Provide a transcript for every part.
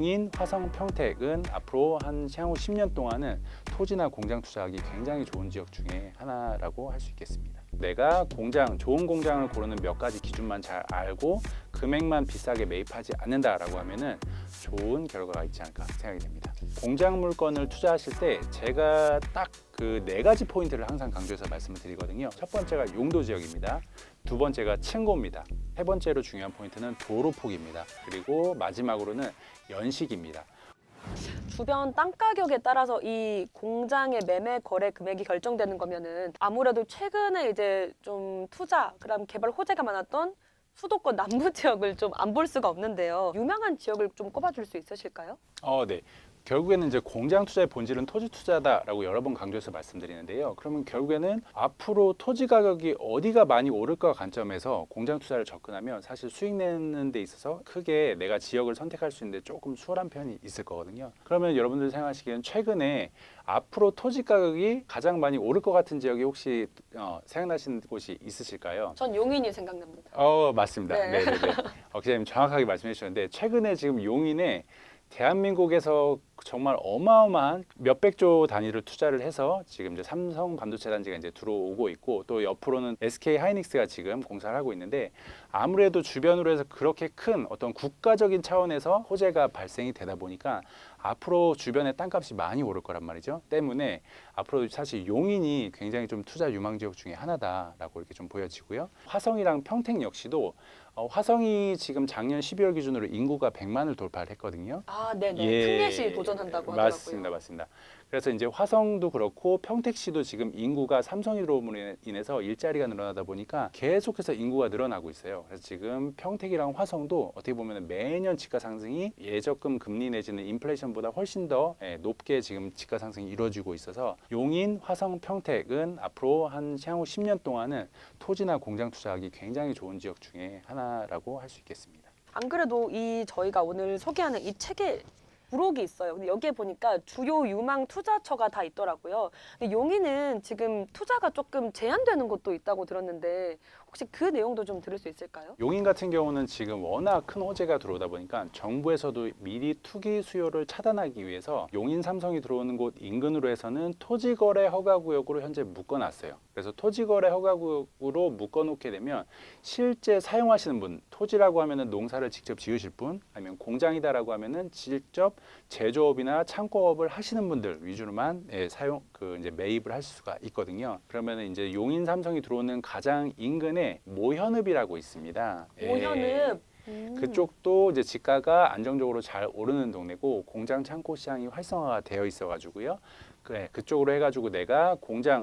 용인, 화성, 평택은 앞으로 향후 10년 동안은 토지나 공장 투자하기 굉장히 좋은 지역 중에 하나라고 할 수 있겠습니다. 내가 좋은 공장을 고르는 몇 가지 기준만 잘 알고 금액만 비싸게 매입하지 않는다라고 하면은 좋은 결과가 있지 않을까 생각이 됩니다. 공장 물건을 투자하실 때 제가 딱 그 4가지 포인트를 항상 강조해서 말씀을 드리거든요. 첫 번째가 용도 지역입니다. 두 번째가 층고입니다. 세 번째로 중요한 포인트는 도로 폭입니다. 그리고 마지막으로는 연식입니다. 주변 땅 가격에 따라서 이 공장의 매매 거래 금액이 결정되는 거면은 아무래도 최근에 이제 좀 투자, 그다음 개발 호재가 많았던 수도권 남부 지역을 좀 안 볼 수가 없는데요. 유명한 지역을 좀 꼽아줄 수 있으실까요? 네. 결국에는 이제 공장 투자의 본질은 토지 투자다라고 여러 번 강조해서 말씀드리는데요. 그러면 결국에는 앞으로 토지 가격이 어디가 많이 오를까 관점에서 공장 투자를 접근하면 사실 수익 내는 데 있어서 크게 내가 지역을 선택할 수 있는데 조금 수월한 편이 있을 거거든요. 그러면 여러분들 생각하시기에는 최근에 앞으로 토지 가격이 가장 많이 오를 것 같은 지역이 혹시 생각나시는 곳이 있으실까요? 전 용인이 생각납니다. 맞습니다. 네. 네네네. 기자님 정확하게 말씀해 주셨는데 최근에 지금 용인에 대한민국에서 정말 어마어마한 몇백조 단위를 투자를 해서 지금 이제 삼성 반도체 단지가 이제 들어오고 있고 또 옆으로는 SK 하이닉스가 지금 공사를 하고 있는데 아무래도 주변으로 해서 그렇게 큰 어떤 국가적인 차원에서 호재가 발생이 되다 보니까 앞으로 주변에 땅값이 많이 오를 거란 말이죠. 때문에 앞으로 사실 용인이 굉장히 좀 투자 유망 지역 중에 하나다라고 이렇게 좀 보여지고요. 화성이랑 평택 역시도 화성이 지금 작년 12월 기준으로 인구가 100만을 돌파를 했거든요. 아, 네네. 예, 특례시 도전한다고 하더라고요. 맞습니다. 그래서 이제 화성도 그렇고 평택시도 지금 인구가 삼성이 들어옴으로 인해서 일자리가 늘어나다 보니까 계속해서 인구가 늘어나고 있어요. 그래서 지금 평택이랑 화성도 어떻게 보면 매년 집가 상승이 예적금 금리 내지는 인플레이션보다 훨씬 더 높게 지금 집가 상승이 이루어지고 있어서 용인, 화성, 평택은 앞으로 향후 10년 동안은 토지나 공장 투자하기 굉장히 좋은 지역 중에 하나라고 할 수 있겠습니다. 안 그래도 저희가 오늘 소개하는 이 책에 부록이 있어요. 근데 여기에 보니까 주요 유망 투자처가 다 있더라고요. 근데 용인은 지금 투자가 조금 제한되는 곳도 있다고 들었는데 혹시 그 내용도 좀 들을 수 있을까요? 용인 같은 경우는 지금 워낙 큰 호재가 들어오다 보니까 정부에서도 미리 투기 수요를 차단하기 위해서 용인 삼성이 들어오는 곳 인근으로 해서는 토지거래 허가구역으로 현재 묶어놨어요. 그래서 토지거래 허가구역으로 묶어놓게 되면 실제 사용하시는 분, 토지라고 하면은 농사를 직접 지으실 분, 아니면 공장이다라고 하면은 직접 제조업이나 창고업을 하시는 분들 위주로만 이제 매입을 할 수가 있거든요. 그러면은 이제 용인 삼성이 들어오는 가장 인근에 모현읍이라고 있습니다. 모현읍. 그쪽도 이제 지가가 안정적으로 잘 오르는 동네고 공장 창고 시장이 활성화가 되어 있어가지고요. 그쪽으로 해가지고 내가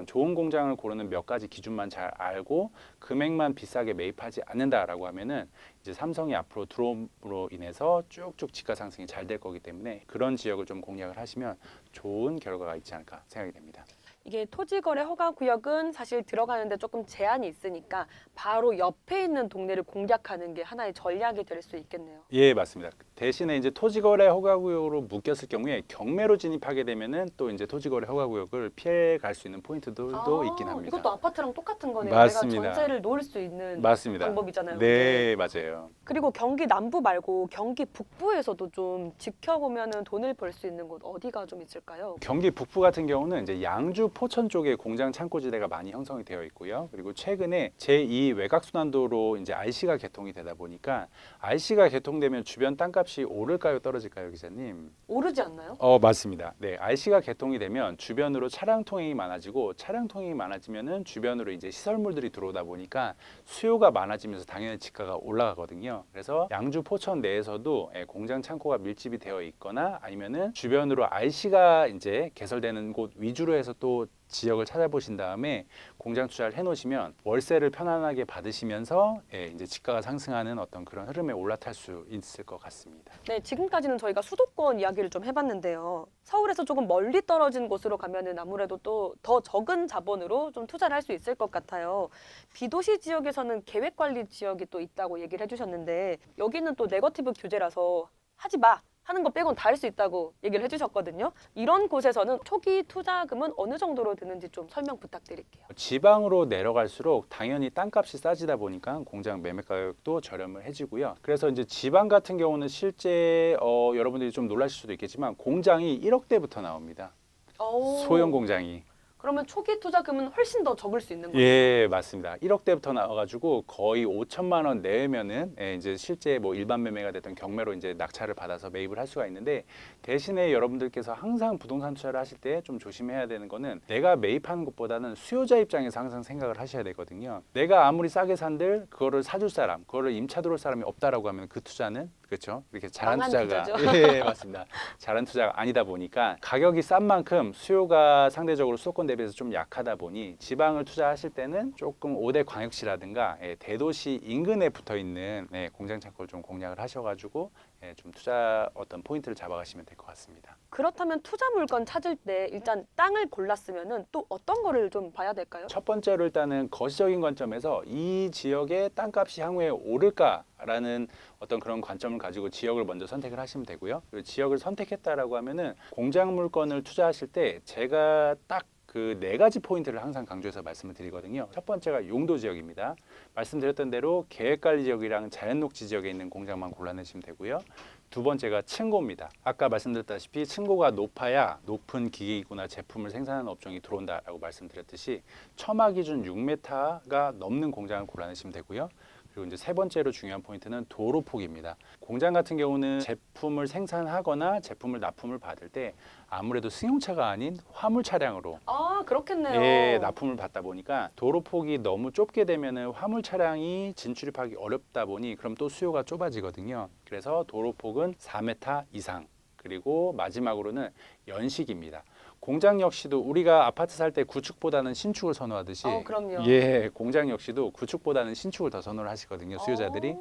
좋은 공장을 고르는 몇 가지 기준만 잘 알고 금액만 비싸게 매입하지 않는다라고 하면은 이제 삼성이 앞으로 들어옴으로 인해서 쭉쭉 지가 상승이 잘 될 거기 때문에 그런 지역을 좀 공략을 하시면 좋은 결과가 있지 않을까 생각이 됩니다. 이게 토지거래 허가구역은 사실 들어가는데 조금 제한이 있으니까 바로 옆에 있는 동네를 공략하는 게 하나의 전략이 될 수 있겠네요. 예, 맞습니다. 대신에 이제 토지거래 허가구역으로 묶였을 경우에 경매로 진입하게 되면은 또 이제 토지거래 허가구역을 피해 갈 수 있는 포인트들도 있긴 합니다. 이것도 아파트랑 똑같은 거네요. 맞습니다. 내가 전세를 놓을 수 있는 맞습니다. 방법이잖아요. 네, 그게. 맞아요. 그리고 경기 남부 말고 경기 북부에서도 좀 지켜보면은 돈을 벌 수 있는 곳 어디가 좀 있을까요? 경기 북부 같은 경우는 이제 양주 포천 쪽에 공장 창고지대가 많이 형성이 되어 있고요. 그리고 최근에 제2 외곽순환도로 이제 RC가 개통이 되다 보니까 RC가 개통되면 주변 땅값이 오를까요, 떨어질까요, 기자님? 오르지 않나요? 맞습니다. 네, RC가 개통이 되면 주변으로 차량 통행이 많아지고 차량 통행이 많아지면은 주변으로 이제 시설물들이 들어오다 보니까 수요가 많아지면서 당연히 지가가 올라가거든요. 그래서 양주 포천 내에서도 공장 창고가 밀집이 되어 있거나 아니면은 주변으로 RC가 이제 개설되는 곳 위주로 해서 또 지역을 찾아보신 다음에 공장 투자를 해놓으시면 월세를 편안하게 받으시면서 이제 지가가 상승하는 어떤 그런 흐름에 올라탈 수 있을 것 같습니다. 네, 지금까지는 저희가 수도권 이야기를 좀 해봤는데요. 서울에서 조금 멀리 떨어진 곳으로 가면은 아무래도 또 더 적은 자본으로 좀 투자를 할 수 있을 것 같아요. 비도시 지역에서는 계획관리 지역이 또 있다고 얘기를 해주셨는데 여기는 또 네거티브 규제라서 하지 마, 하는 거 빼곤 다 할 수 있다고 얘기를 해주셨거든요. 이런 곳에서는 초기 투자금은 어느 정도로 드는지 좀 설명 부탁드릴게요. 지방으로 내려갈수록 당연히 땅값이 싸지다 보니까 공장 매매 가격도 저렴을 해지고요. 그래서 이제 지방 같은 경우는 실제 여러분들이 좀 놀라실 수도 있겠지만 공장이 1억대부터 나옵니다. 소형 공장이. 그러면 초기 투자금은 훨씬 더 적을 수 있는 거예요? 예, 맞습니다. 1억대부터 나와가지고 거의 5천만 원 내외면은 이제 실제 뭐 일반 매매가 됐던 경매로 이제 낙찰을 받아서 매입을 할 수가 있는데, 대신에 여러분들께서 항상 부동산 투자를 하실 때 좀 조심해야 되는 거는 내가 매입하는 것보다는 수요자 입장에서 항상 생각을 하셔야 되거든요. 내가 아무리 싸게 산들 그거를 사줄 사람, 그거를 임차 들어올 사람이 없다라고 하면 그 투자는 그렇죠. 이렇게 잘한 망한 투자가 투자죠. 예, 맞습니다. 잘한 투자가 아니다 보니까 가격이 싼 만큼 수요가 상대적으로 수도권 대비해서 좀 약하다 보니 지방을 투자하실 때는 조금 5대 광역시라든가 대도시 인근에 붙어 있는 공장 창고를 좀 공략을 하셔가지고 좀 투자 어떤 포인트를 잡아가시면 될 것 같습니다. 그렇다면 투자 물건 찾을 때 일단 땅을 골랐으면은 또 어떤 거를 좀 봐야 될까요? 첫 번째로 일단은 거시적인 관점에서 이 지역의 땅값이 향후에 오를까라는 어떤 그런 관점을 가지고 지역을 먼저 선택을 하시면 되고요. 그리고 지역을 선택했다라고 하면은 공장 물건을 투자하실 때 제가 딱 그 4가지 포인트를 항상 강조해서 말씀을 드리거든요. 첫 번째가 용도 지역입니다. 말씀드렸던 대로 계획관리 지역이랑 자연녹지 지역에 있는 공장만 골라내시면 되고요. 두 번째가 층고입니다. 아까 말씀드렸다시피 층고가 높아야 높은 기계이거나 제품을 생산하는 업종이 들어온다라고 말씀드렸듯이 처마 기준 6m가 넘는 공장을 골라내시면 되고요. 그리고 이제 세 번째로 중요한 포인트는 도로 폭입니다. 공장 같은 경우는 제품을 생산하거나 제품을 납품을 받을 때 아무래도 승용차가 아닌 화물 차량으로 아, 그렇겠네요. 납품을 받다 보니까 도로 폭이 너무 좁게 되면은 화물 차량이 진출입하기 어렵다 보니 그럼 또 수요가 좁아지거든요. 그래서 도로 폭은 4m 이상. 그리고 마지막으로는 연식입니다. 공장 역시도 우리가 아파트 살 때 구축보다는 신축을 선호하듯이 그럼요. 예, 공장 역시도 구축보다는 신축을 더 선호를 하시거든요, 수요자들이.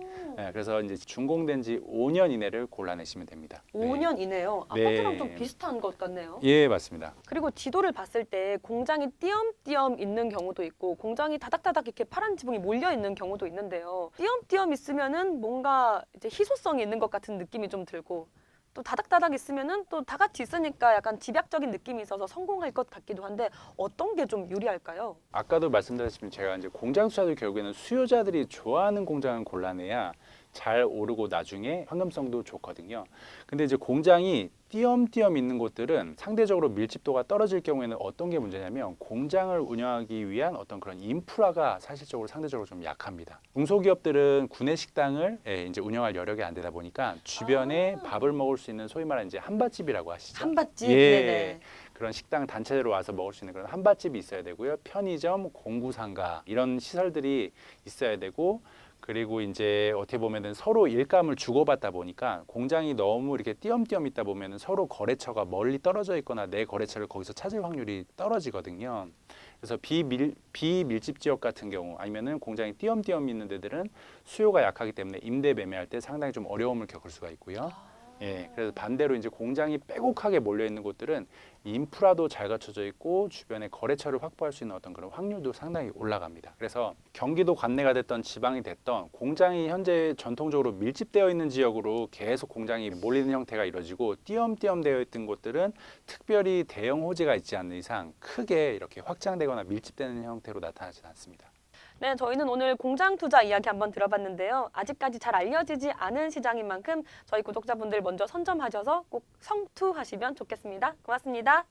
그래서 이제 준공된 지 5년 이내를 골라내시면 됩니다. 5년 이내요. 네. 아파트랑 좀 비슷한 것 같네요. 예, 맞습니다. 그리고 지도를 봤을 때 공장이 띄엄띄엄 있는 경우도 있고 공장이 다닥다닥 이렇게 파란 지붕이 몰려 있는 경우도 있는데요. 띄엄띄엄 있으면은 뭔가 이제 희소성이 있는 것 같은 느낌이 좀 들고, 또 다닥다닥 있으면은 또 다 같이 있으니까 약간 집약적인 느낌이 있어서 성공할 것 같기도 한데 어떤 게 좀 유리할까요? 아까도 말씀드렸지만 제가 이제 공장 투자도 결국에는 수요자들이 좋아하는 공장을 골라내야 잘 오르고 나중에 황금성도 좋거든요. 근데 이제 공장이 띄엄띄엄 있는 곳들은 상대적으로 밀집도가 떨어질 경우에는 어떤 게 문제냐면 공장을 운영하기 위한 어떤 그런 인프라가 사실적으로 상대적으로 좀 약합니다. 중소기업들은 구내 식당을 이제 운영할 여력이 안 되다 보니까 주변에 밥을 먹을 수 있는 소위 말하는 이제 한밭집이라고 하시죠. 한밭집? 예. 네네. 그런 식당 단체로 와서 먹을 수 있는 그런 한밭집이 있어야 되고요. 편의점, 공구상가 이런 시설들이 있어야 되고, 그리고 이제 어떻게 보면은 서로 일감을 주고받다 보니까 공장이 너무 이렇게 띄엄띄엄 있다 보면은 서로 거래처가 멀리 떨어져 있거나 내 거래처를 거기서 찾을 확률이 떨어지거든요. 그래서 비밀집 지역 같은 경우 아니면은 공장이 띄엄띄엄 있는 데들은 수요가 약하기 때문에 임대 매매할 때 상당히 좀 어려움을 겪을 수가 있고요. 예, 그래서 반대로 이제 공장이 빼곡하게 몰려 있는 곳들은 인프라도 잘 갖춰져 있고 주변에 거래처를 확보할 수 있는 어떤 그런 확률도 상당히 올라갑니다. 그래서 경기도 관내가 됐던 지방이 됐던 공장이 현재 전통적으로 밀집되어 있는 지역으로 계속 공장이 몰리는 형태가 이루어지고 띄엄띄엄 되어 있던 곳들은 특별히 대형 호재가 있지 않는 이상 크게 이렇게 확장되거나 밀집되는 형태로 나타나지 않습니다. 네, 저희는 오늘 공장 투자 이야기 한번 들어봤는데요. 아직까지 잘 알려지지 않은 시장인 만큼 저희 구독자분들 먼저 선점하셔서 꼭 성투하시면 좋겠습니다. 고맙습니다.